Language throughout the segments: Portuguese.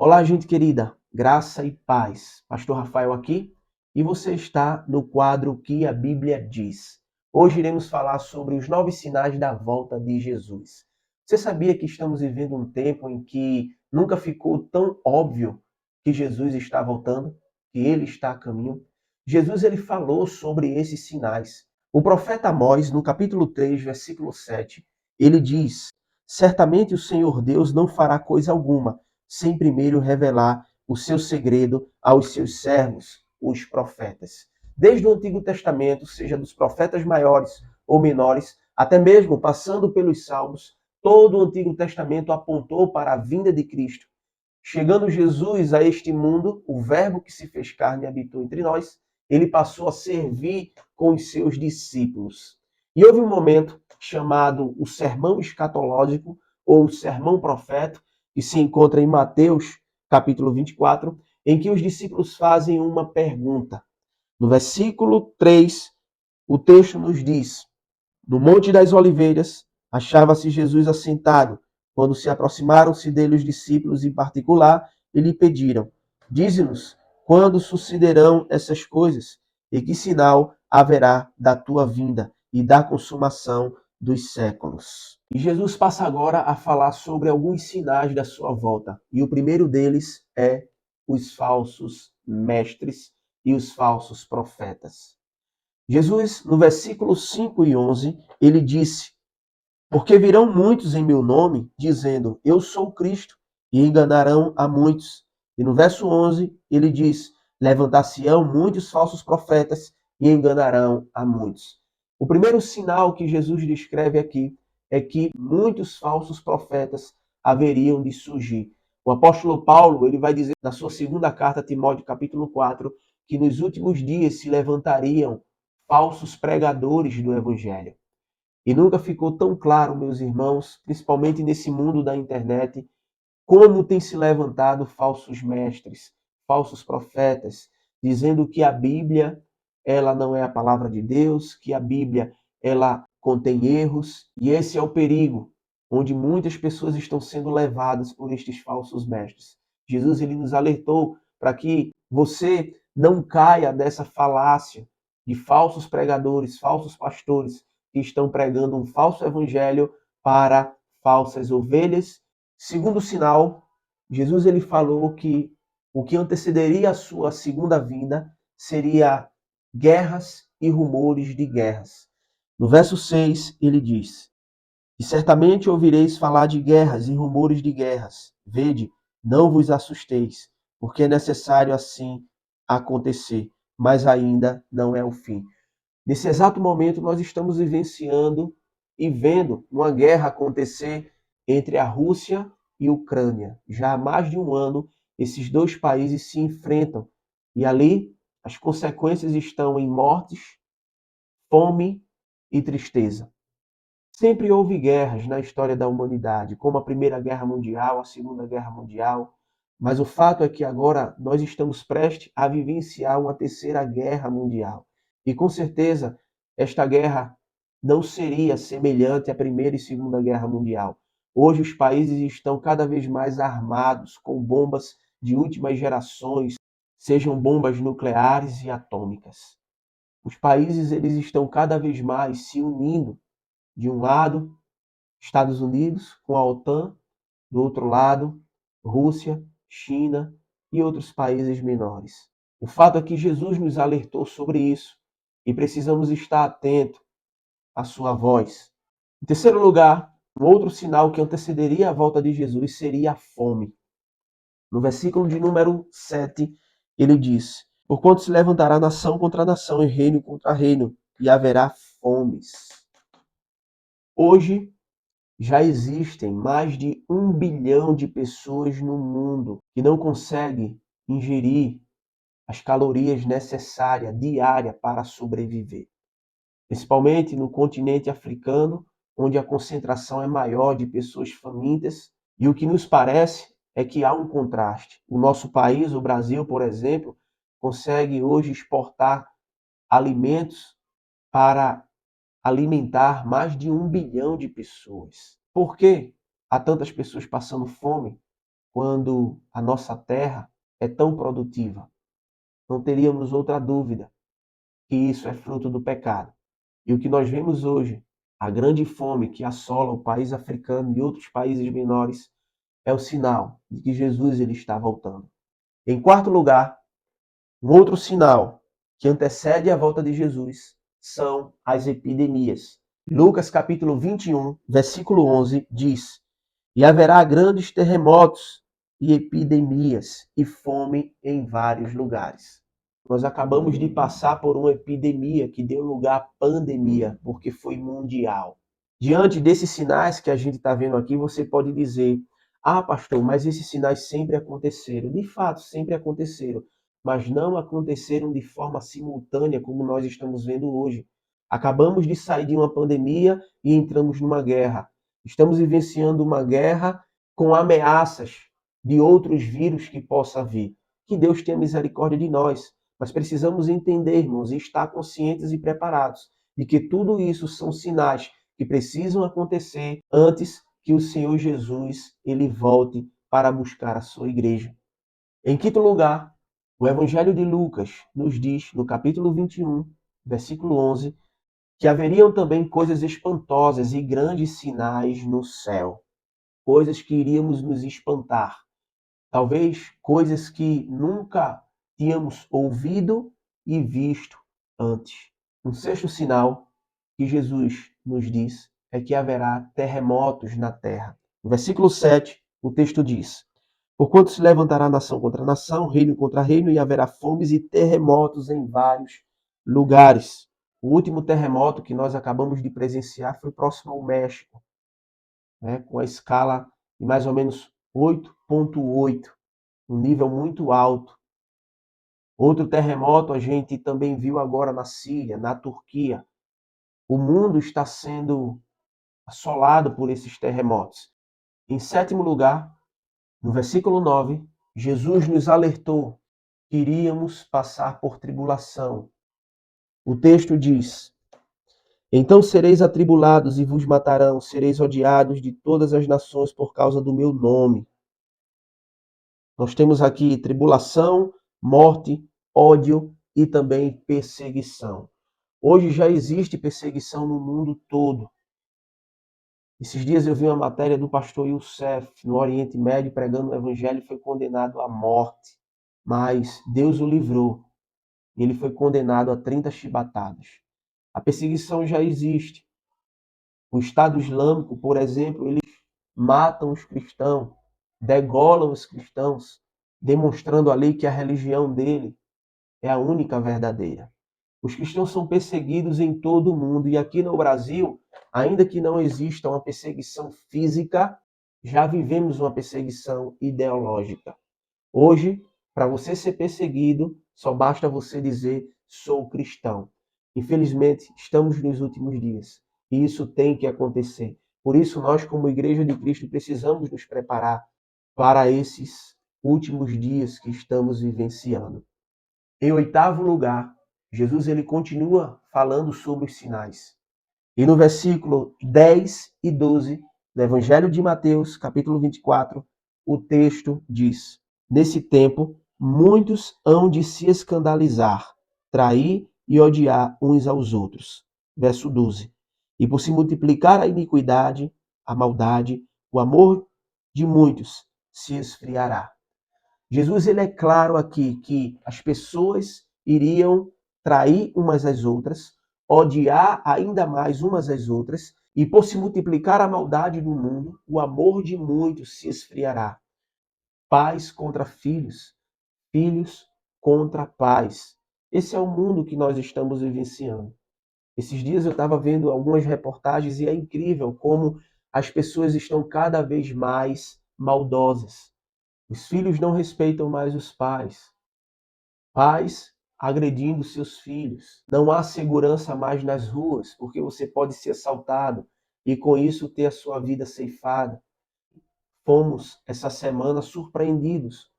Olá, gente querida, graça e paz. Pastor Rafael aqui e você está no quadro que a Bíblia diz. Hoje iremos falar sobre os 9 sinais da volta de Jesus. Você sabia que estamos vivendo um tempo em que nunca ficou tão óbvio que Jesus está voltando, que ele está a caminho? Jesus ele falou sobre esses sinais. O profeta Amós, no capítulo 3, versículo 7, ele diz: Certamente o Senhor Deus não fará coisa alguma sem primeiro revelar o seu segredo aos seus servos, os profetas. Desde o Antigo Testamento, seja dos profetas maiores ou menores, até mesmo passando pelos Salmos, todo o Antigo Testamento apontou para a vinda de Cristo. Chegando Jesus a este mundo, o Verbo que se fez carne e habitou entre nós, ele passou a servir com os seus discípulos. E houve um momento chamado o Sermão Escatológico, ou o Sermão Profético, que se encontra em Mateus, capítulo 24, em que os discípulos fazem uma pergunta. No versículo 3, o texto nos diz: No Monte das Oliveiras, achava-se Jesus assentado. Quando se aproximaram-se dele os discípulos em particular, e lhe pediram: Dize-nos, quando sucederão essas coisas? E que sinal haverá da tua vinda e da consumação dos séculos? E Jesus passa agora a falar sobre alguns sinais da sua volta. E o primeiro deles é os falsos mestres e os falsos profetas. Jesus, no versículo 5 e 11, ele disse: Porque virão muitos em meu nome, dizendo, eu sou o Cristo, e enganarão a muitos. E no verso 11, ele diz, levantar-se-ão muitos falsos profetas e enganarão a muitos. O primeiro sinal que Jesus descreve aqui é que muitos falsos profetas haveriam de surgir. O apóstolo Paulo, ele vai dizer na sua segunda carta a Timóteo, capítulo 4, que nos últimos dias se levantariam falsos pregadores do evangelho. E nunca ficou tão claro, meus irmãos, principalmente nesse mundo da internet, como tem se levantado falsos mestres, falsos profetas, dizendo que a Bíblia, ela não é a palavra de Deus, que a Bíblia, ela contém erros, e esse é o perigo, onde muitas pessoas estão sendo levadas por estes falsos mestres. Jesus ele nos alertou para que você não caia nessa falácia de falsos pregadores, falsos pastores que estão pregando um falso evangelho para falsas ovelhas. Segundo sinal, Jesus ele falou que o que antecederia a sua segunda vinda seria guerras e rumores de guerras. No verso 6, ele diz: E certamente ouvireis falar de guerras e rumores de guerras. Vede, não vos assusteis, porque é necessário assim acontecer, mas ainda não é o fim. Nesse exato momento, nós estamos vivenciando e vendo uma guerra acontecer entre a Rússia e a Ucrânia. Já há mais de um ano, esses dois países se enfrentam. E ali, as consequências estão em mortes, fome e tristeza. Sempre houve guerras na história da humanidade, como a Primeira Guerra Mundial, a Segunda Guerra Mundial, mas o fato é que agora nós estamos prestes a vivenciar uma terceira guerra mundial. E com certeza esta guerra não seria semelhante à Primeira e Segunda Guerra Mundial. Hoje os países estão cada vez mais armados com bombas de últimas gerações, sejam bombas nucleares e atômicas. Os países eles estão cada vez mais se unindo. De um lado, Estados Unidos com a OTAN, do outro lado, Rússia, China e outros países menores. O fato é que Jesus nos alertou sobre isso e precisamos estar atentos à sua voz. Em terceiro lugar, um outro sinal que antecederia a volta de Jesus seria a fome. No versículo de número 7, ele diz: Porquanto se levantará nação contra nação e reino contra reino, e haverá fomes. Hoje, já existem mais de 1 bilhão de pessoas no mundo que não conseguem ingerir as calorias necessárias diárias para sobreviver. Principalmente no continente africano, onde a concentração é maior de pessoas famintas. E o que nos parece é que há um contraste. O nosso país, o Brasil, por exemplo, consegue hoje exportar alimentos para alimentar mais de 1 bilhão de pessoas. Por que há tantas pessoas passando fome? quando a nossa terra é tão produtiva. Não teríamos outra dúvida que isso é fruto do pecado. E o que nós vemos hoje, a grande fome que assola o país africano e outros países menores, é o sinal de que Jesus ele está voltando. Em quarto lugar, um outro sinal que antecede a volta de Jesus são as epidemias. Lucas capítulo 21, versículo 11 diz: E haverá grandes terremotos e epidemias e fome em vários lugares. Nós acabamos de passar por uma epidemia que deu lugar à pandemia, porque foi mundial. Diante desses sinais que a gente está vendo aqui, você pode dizer: Ah, pastor, mas esses sinais sempre aconteceram. De fato, sempre aconteceram, mas não aconteceram de forma simultânea como nós estamos vendo hoje. Acabamos de sair de uma pandemia e entramos numa guerra. Estamos vivenciando uma guerra com ameaças de outros vírus que possa vir. Que Deus tenha misericórdia de nós. Mas precisamos entender, irmãos, e estar conscientes e preparados de que tudo isso são sinais que precisam acontecer antes que o Senhor Jesus ele volte para buscar a sua igreja. Em quinto lugar, o Evangelho de Lucas nos diz, no capítulo 21, versículo 11, que haveriam também coisas espantosas e grandes sinais no céu, coisas que iríamos nos espantar, talvez coisas que nunca tínhamos ouvido e visto antes. Um sexto sinal que Jesus nos diz é que haverá terremotos na terra. No versículo 7, o texto diz: Porquanto se levantará nação contra nação, reino contra reino, e haverá fomes e terremotos em vários lugares. O último terremoto que nós acabamos de presenciar foi próximo ao México, né, com a escala de mais ou menos 8,8, um nível muito alto. Outro terremoto a gente também viu agora na Síria, na Turquia. O mundo está sendo assolado por esses terremotos. Em sétimo lugar, no versículo 9, Jesus nos alertou que iríamos passar por tribulação. O texto diz: Então sereis atribulados e vos matarão, sereis odiados de todas as nações por causa do meu nome. Nós temos aqui tribulação, morte, ódio e também perseguição. Hoje já existe perseguição no mundo todo. Esses dias eu vi uma matéria do pastor Youssef, no Oriente Médio, pregando o evangelho e foi condenado à morte. Mas Deus o livrou. Ele foi condenado a 30 chibatadas. A perseguição já existe. O Estado Islâmico, por exemplo, eles matam os cristãos, degolam os cristãos, demonstrando ali que a religião dele é a única verdadeira. Os cristãos são perseguidos em todo o mundo e aqui no Brasil, ainda que não exista uma perseguição física, já vivemos uma perseguição ideológica. Hoje, para você ser perseguido, só basta você dizer sou cristão. Infelizmente, estamos nos últimos dias e isso tem que acontecer. Por isso, nós, como Igreja de Cristo, precisamos nos preparar para esses últimos dias que estamos vivenciando. Em oitavo lugar, Jesus ele continua falando sobre os sinais. E no versículo 10 e 12 do Evangelho de Mateus, capítulo 24, o texto diz: Nesse tempo, muitos hão de se escandalizar, trair e odiar uns aos outros. Verso 12. E por se multiplicar a iniquidade, a maldade, o amor de muitos se esfriará. Jesus ele é claro aqui que as pessoas iriam trair umas às outras, odiar ainda mais umas às outras, e por se multiplicar a maldade do mundo, o amor de muitos se esfriará. Pais contra filhos, filhos contra pais. Esse é o mundo que nós estamos vivenciando. Esses dias eu estava vendo algumas reportagens e é incrível como as pessoas estão cada vez mais maldosas. Os filhos não respeitam mais os pais. Pais agredindo seus filhos. Não há segurança mais nas ruas, porque você pode ser assaltado e com isso ter a sua vida ceifada. Fomos essa semana surpreendidos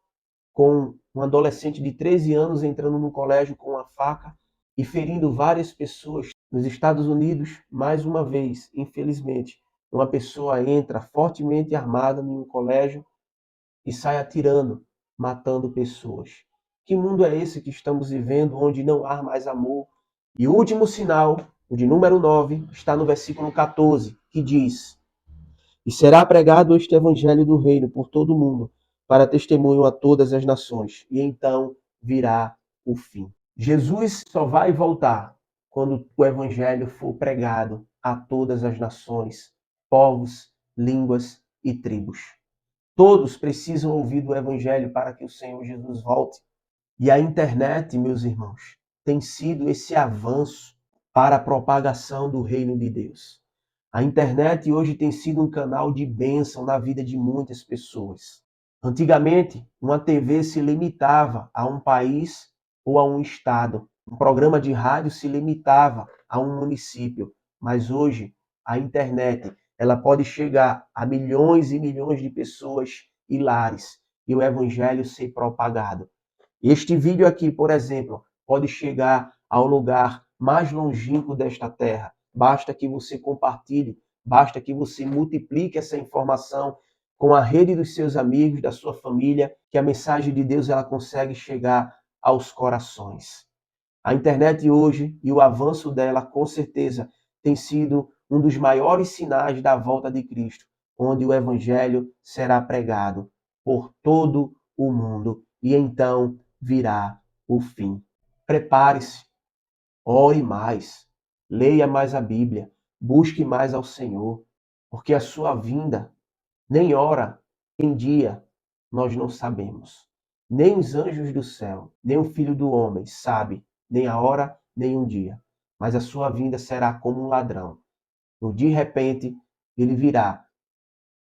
com um adolescente de 13 anos entrando no colégio com uma faca e ferindo várias pessoas. Nos Estados Unidos, mais uma vez, infelizmente, uma pessoa entra fortemente armada em um colégio e sai atirando, matando pessoas. Que mundo é esse que estamos vivendo, onde não há mais amor? E o último sinal, o de número 9, está no versículo 14, que diz: E será pregado este evangelho do reino por todo o mundo, para testemunho a todas as nações, e então virá o fim. Jesus só vai voltar quando o evangelho for pregado a todas as nações, povos, línguas e tribos. Todos precisam ouvir do evangelho para que o Senhor Jesus volte. E a internet, meus irmãos, tem sido esse avanço para a propagação do reino de Deus. A internet hoje tem sido um canal de bênção na vida de muitas pessoas. Antigamente, uma TV se limitava a um país ou a um estado. Um programa de rádio se limitava a um município. Mas hoje, a internet, ela pode chegar a milhões e milhões de pessoas e lares e o evangelho ser propagado. Este vídeo aqui, por exemplo, pode chegar ao lugar mais longínquo desta terra. Basta que você compartilhe, basta que você multiplique essa informação com a rede dos seus amigos, da sua família, que a mensagem de Deus ela consegue chegar aos corações. A internet hoje e o avanço dela, com certeza, tem sido um dos maiores sinais da volta de Cristo, onde o evangelho será pregado por todo o mundo e então virá o fim. Prepare-se, ore mais, leia mais a Bíblia, busque mais ao Senhor, porque a sua vinda, nem hora, nem dia, nós não sabemos. Nem os anjos do céu, nem o Filho do Homem sabe, nem a hora, nem um dia. Mas a sua vinda será como um ladrão. De repente, ele virá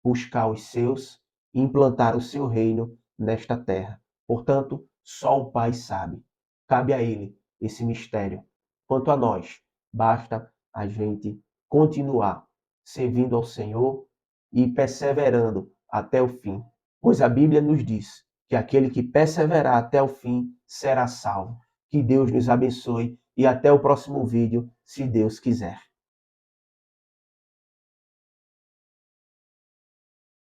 buscar os seus e implantar o seu reino nesta terra. Portanto, só o Pai sabe. Cabe a ele esse mistério. Quanto a nós, basta a gente continuar servindo ao Senhor e perseverando até o fim. Pois a Bíblia nos diz que aquele que perseverar até o fim será salvo. Que Deus nos abençoe e até o próximo vídeo, se Deus quiser.